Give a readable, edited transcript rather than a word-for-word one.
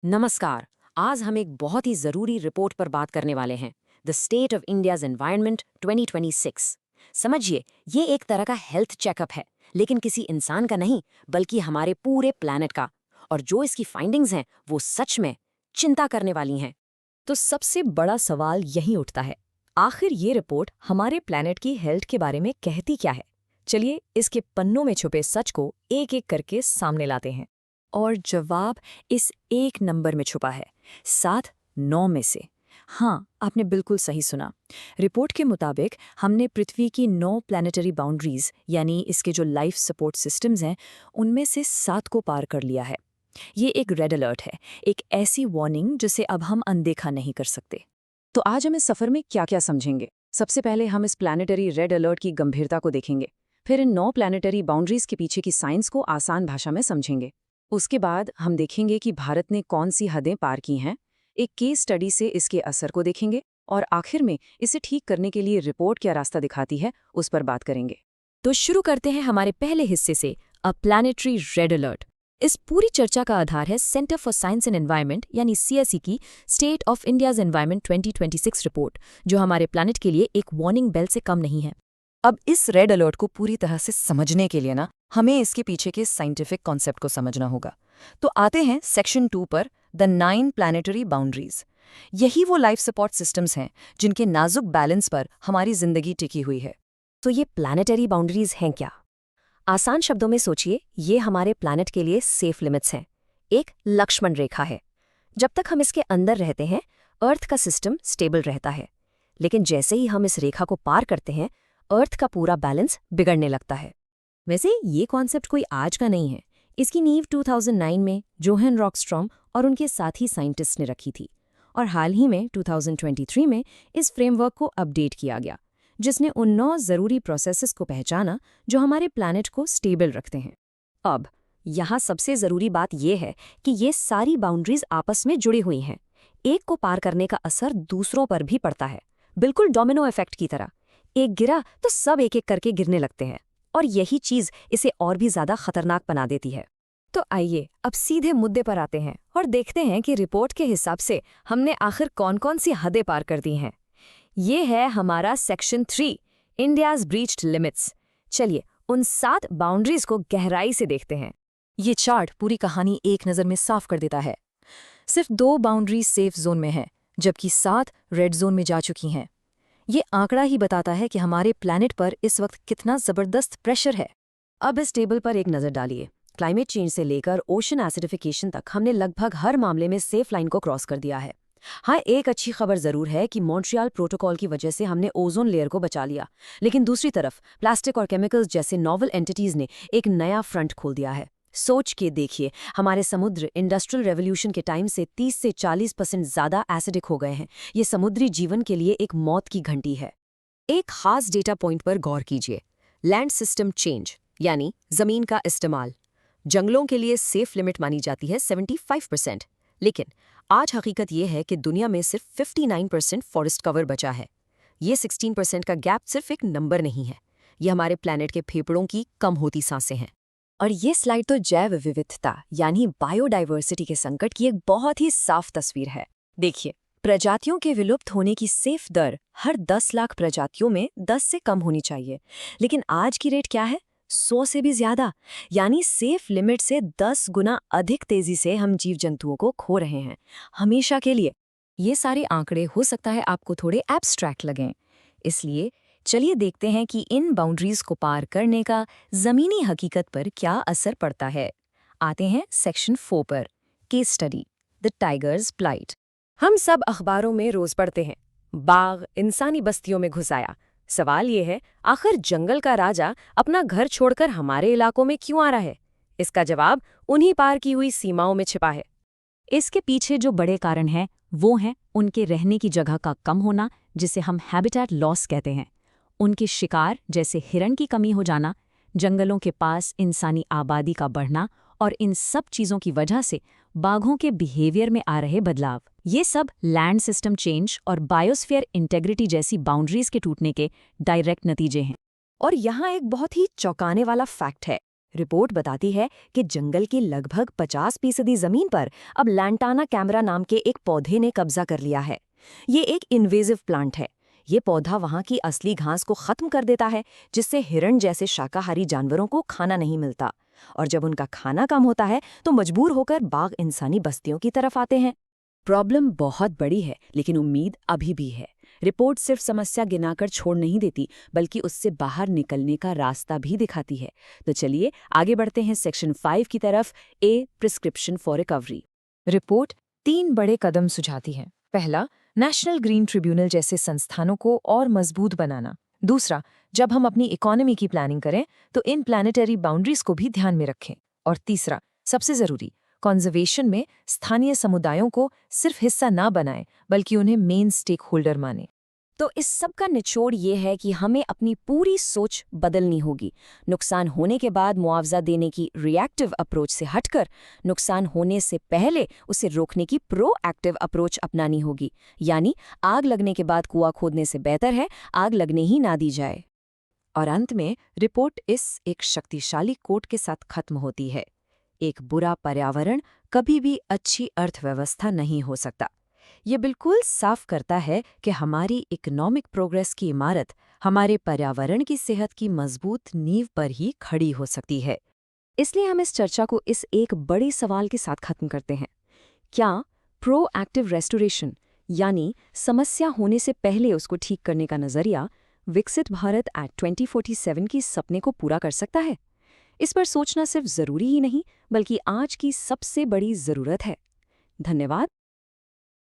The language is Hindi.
नमस्कार। आज हम एक बहुत ही ज़रूरी रिपोर्ट पर बात करने वाले हैं, the state of India's environment 2026। समझिए, ये एक तरह का हेल्थ चेकअप है, लेकिन किसी इंसान का नहीं, बल्कि हमारे पूरे प्लैनेट का। और जो इसकी फाइंडिंग्स हैं, वो सच में चिंता करने वाली हैं। तो सबसे बड़ा सवाल यही उठता है, आखिर ये रिपोर्ट हमारे प्लैनेट की हेल्थ के बारे में कहती क्या है। चलिए इसके पन्नों में छुपे सच को एक एक करके सामने लाते हैं। और जवाब इस एक नंबर में छुपा है, 7-9 में से। हाँ, आपने बिल्कुल सही सुना। रिपोर्ट के मुताबिक हमने पृथ्वी की 9 प्लैनेटरी बाउंड्रीज यानी इसके जो लाइफ सपोर्ट सिस्टम्स हैं, उनमें से 7 को पार कर लिया है। ये एक रेड अलर्ट है, एक ऐसी वार्निंग जिसे अब हम अनदेखा नहीं कर सकते। तो आज हम इस सफ़र में क्या क्या समझेंगे? सबसे पहले हम इस प्लैनेटरी रेड अलर्ट की गंभीरता को देखेंगे। फिर इन 9 प्लैनेटरी बाउंड्रीज के पीछे की साइंस को आसान भाषा में समझेंगे। उसके बाद हम देखेंगे कि भारत ने कौन सी हदें पार की हैं, एक केस स्टडी से इसके असर को देखेंगे, और आखिर में इसे ठीक करने के लिए रिपोर्ट क्या रास्ता दिखाती है, उस पर बात करेंगे। तो शुरू करते हैं हमारे पहले हिस्से से, अ प्लैनेटरी रेड अलर्ट। इस पूरी चर्चा का आधार है centre for science and environment यानी सीएसई की state of India's environment 2026 report, जो हमारे प्लैनेट के लिए एक वार्निंग बेल से कम नहीं है। अब इस रेड अलर्ट को पूरी तरह से समझने के लिए हमें इसके पीछे के साइंटिफिक कॉन्सेप्ट को समझना होगा। तो आते हैं सेक्शन 2 पर, द 9 प्लैनेटरी बाउंड्रीज। यही वो लाइफ सपोर्ट सिस्टम्स हैं जिनके नाजुक बैलेंस पर हमारी जिंदगी टिकी हुई है। तो ये प्लैनेटरी बाउंड्रीज हैं क्या? आसान शब्दों में सोचिए, ये हमारे प्लैनेट के लिए सेफ लिमिट्स हैं। एक लक्ष्मण रेखा है। जब तक हम इसके अंदर रहते हैं, अर्थ का सिस्टम स्टेबल रहता है। लेकिन जैसे ही हम इस रेखा को पार करते हैं, अर्थ का पूरा बैलेंस बिगड़ने लगता है। वैसे ये कॉन्सेप्ट कोई आज का नहीं है। इसकी नींव 2009 में जोहान रॉकस्ट्रॉम और उनके साथी साइंटिस्ट ने रखी थी, और हाल ही में 2023 में इस फ्रेमवर्क को अपडेट किया गया, जिसने उन 9 ज़रूरी प्रोसेसेस को पहचाना जो हमारे प्लैनेट को स्टेबल रखते हैं। अब यहाँ सबसे ज़रूरी बात यह है कि ये सारी बाउंड्रीज आपस में जुड़ी हुई हैं। एक को पार करने का असर दूसरों पर भी पड़ता है, बिल्कुल डोमिनो इफेक्ट की तरह। एक गिरा तो सब एक एक करके गिरने लगते हैं, और यही चीज़ इसे और भी ज़्यादा खतरनाक बना देती है। तो आइए अब सीधे मुद्दे पर आते हैं और देखते हैं कि रिपोर्ट के हिसाब से हमने आखिर कौन कौन सी हदें पार कर दी हैं। ये है हमारा सेक्शन 3, इंडियाज़ ब्रीच्ड लिमिट्स। चलिए उन 7 बाउंड्रीज को गहराई से देखते हैं। ये चार्ट पूरी कहानी एक नज़र में साफ कर देता है। सिर्फ 2 बाउंड्रीज सेफ जोन में हैं, जबकि 7 रेड जोन में जा चुकी हैं। ये आंकड़ा ही बताता है कि हमारे प्लैनेट पर इस वक्त कितना ज़बरदस्त प्रेशर है। अब इस टेबल पर एक नज़र डालिए। क्लाइमेट चेंज से लेकर ओशन एसिडिफिकेशन तक हमने लगभग हर मामले में सेफ लाइन को क्रॉस कर दिया है। हाँ, एक अच्छी खबर ज़रूर है कि मॉन्ट्रियल प्रोटोकॉल की वजह से हमने ओजोन लेयर को बचा लिया, लेकिन दूसरी तरफ प्लास्टिक और केमिकल्स जैसे नॉवल एंटिटीज़ ने एक नया फ्रंट खोल दिया है। सोच के देखिए, हमारे समुद्र इंडस्ट्रियल रेवोल्यूशन के टाइम से 30 से 40% ज़्यादा एसिडिक हो गए हैं। ये समुद्री जीवन के लिए एक मौत की घंटी है। एक खास डेटा पॉइंट पर गौर कीजिए, लैंड सिस्टम चेंज यानी ज़मीन का इस्तेमाल। जंगलों के लिए सेफ लिमिट मानी जाती है 75%, लेकिन आज हकीकत यह है कि दुनिया में सिर्फ 59% फॉरेस्ट कवर बचा है। ये 16% का गैप सिर्फ एक नंबर नहीं है, ये हमारे प्लैनेट के फेफड़ों की कम होती सांसें हैं। और ये स्लाइड तो जैव विविधता यानी बायोडाइवर्सिटी के संकट की एक बहुत ही साफ तस्वीर है। देखिए, प्रजातियों के विलुप्त होने की सेफ दर हर 10 लाख प्रजातियों में 10 से कम होनी चाहिए, लेकिन आज की रेट क्या है? 100 से भी ज्यादा। यानी सेफ लिमिट से 10 गुना अधिक तेजी से हम जीव जंतुओं को खो रहे हैं, हमेशा के लिए। ये सारे आंकड़े हो सकता है आपको थोड़े एब्स्ट्रैक्ट लगें, इसलिए चलिए देखते हैं कि इन बाउंड्रीज को पार करने का ज़मीनी हकीकत पर क्या असर पड़ता है। आते हैं सेक्शन 4 पर, case study, the tigers plight. हम सब अखबारों में रोज पढ़ते हैं, बाघ इंसानी बस्तियों में घुस आया। सवाल ये है, आखिर जंगल का राजा अपना घर छोड़कर हमारे इलाकों में क्यों आ रहा है? इसका जवाब उन्हीं पार की हुई सीमाओं में छिपा है। इसके पीछे जो बड़े कारण हैं, वो हैं उनके रहने की जगह का कम होना, जिसे हम हैबिटेट लॉस कहते हैं, उनके शिकार जैसे हिरण की कमी हो जाना, जंगलों के पास इंसानी आबादी का बढ़ना, और इन सब चीज़ों की वजह से बाघों के बिहेवियर में आ रहे बदलाव। ये सब लैंड सिस्टम चेंज और बायोस्फीयर इंटेग्रिटी जैसी बाउंड्रीज के टूटने के डायरेक्ट नतीजे हैं। और यहाँ एक बहुत ही चौंकाने वाला फैक्ट है, रिपोर्ट बताती है कि जंगल की लगभग 50% जमीन पर अब लैंटाना कैमरा नाम के एक पौधे ने कब्जा कर लिया है। ये एक इन्वेजिव प्लांट है। ये पौधा वहाँ की असली घास को खत्म कर देता है, जिससे हिरण जैसे शाकाहारी जानवरों को खाना नहीं मिलता। और जब उनका खाना कम होता है तो मजबूर होकर बाघ इंसानी बस्तियों की तरफ आते हैं। प्रॉब्लम बहुत बड़ी है, लेकिन उम्मीद अभी भी है। रिपोर्ट सिर्फ समस्या गिनाकर छोड़ नहीं देती, बल्कि उससे बाहर निकलने का रास्ता भी दिखाती है। तो चलिए आगे बढ़ते हैं सेक्शन 5 की तरफ, ए प्रिस्क्रिप्शन फॉर रिकवरी। रिपोर्ट 3 बड़े कदम सुझाती है। पहला, नेशनल ग्रीन ट्रिब्यूनल जैसे संस्थानों को और मजबूत बनाना। दूसरा, जब हम अपनी इकोनॉमी की प्लानिंग करें तो इन प्लानिटरी बाउंड्रीज को भी ध्यान में रखें। और तीसरा, सबसे जरूरी, कंजर्वेशन में स्थानीय समुदायों को सिर्फ हिस्सा ना बनाएं, बल्कि उन्हें मेन स्टेक होल्डर मानें। तो इस सब का निचोड़ ये है कि हमें अपनी पूरी सोच बदलनी होगी। नुकसान होने के बाद मुआवजा देने की रिएक्टिव अप्रोच से हटकर नुकसान होने से पहले उसे रोकने की प्रोएक्टिव अप्रोच अपनानी होगी। यानी आग लगने के बाद कुआं खोदने से बेहतर है आग लगने ही ना दी जाए। और अंत में रिपोर्ट इस एक शक्तिशाली कोट के साथ खत्म होती है। एक बुरा पर्यावरण कभी भी अच्छी अर्थव्यवस्था नहीं हो सकता। ये बिल्कुल साफ करता है कि हमारी इकोनॉमिक प्रोग्रेस की इमारत हमारे पर्यावरण की सेहत की मजबूत नींव पर ही खड़ी हो सकती है। इसलिए हम इस चर्चा को इस एक बड़े सवाल के साथ खत्म करते हैं। क्या प्रोएक्टिव रेस्टोरेशन, यानी समस्या होने से पहले उसको ठीक करने का नजरिया, विकसित भारत एट 2047 की सपने को पूरा कर सकता है? इस पर सोचना सिर्फ जरूरी ही नहीं, बल्कि आज की सबसे बड़ी जरूरत है। धन्यवाद।